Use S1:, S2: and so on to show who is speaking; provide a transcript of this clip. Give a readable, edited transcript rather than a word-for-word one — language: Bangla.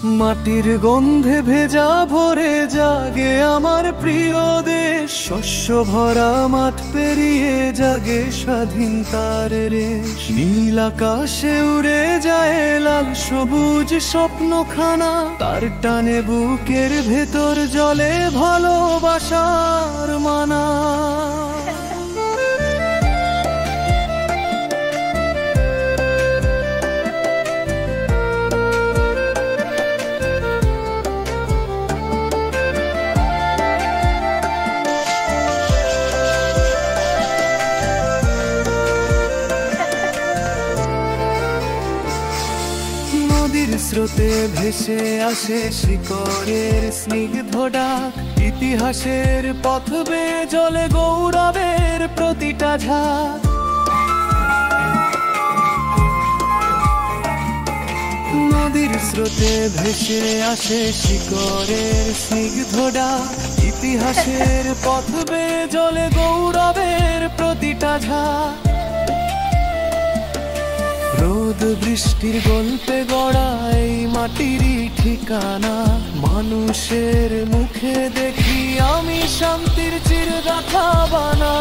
S1: মাটির গন্ধে ভেজা ভরে জাগে আমার প্রিয় দেশ, শস্য ভরা মাঠ পেরিয়ে জাগে স্বাধীনতার রেশ। নীল আকাশে উড়ে যায় লাল সবুজ স্বপ্নখানা, তার টানে বুকের ভেতর জলে ভালোবাসার মানা। নদীর স্রোতে ভেসে আসে শিকড়ের স্নিগ্ধ ডাক, ইতিহাসের পথ বেয়ে চলে গৌরবের প্রতিটা ঝাঁক। নদীর স্রোতে ভেসে আসে শিকড়ের স্নিগ্ধ ডাক, ইতিহাসের পথ বেয়ে চলে গৌরবের প্রতিটা ঝাঁক। রোদ বৃষ্টির গল্পে গড়া এই মাটিরই ঠিকানা, মানুষের মুখে দেখি আমি শান্তির চিরগাথা বানা।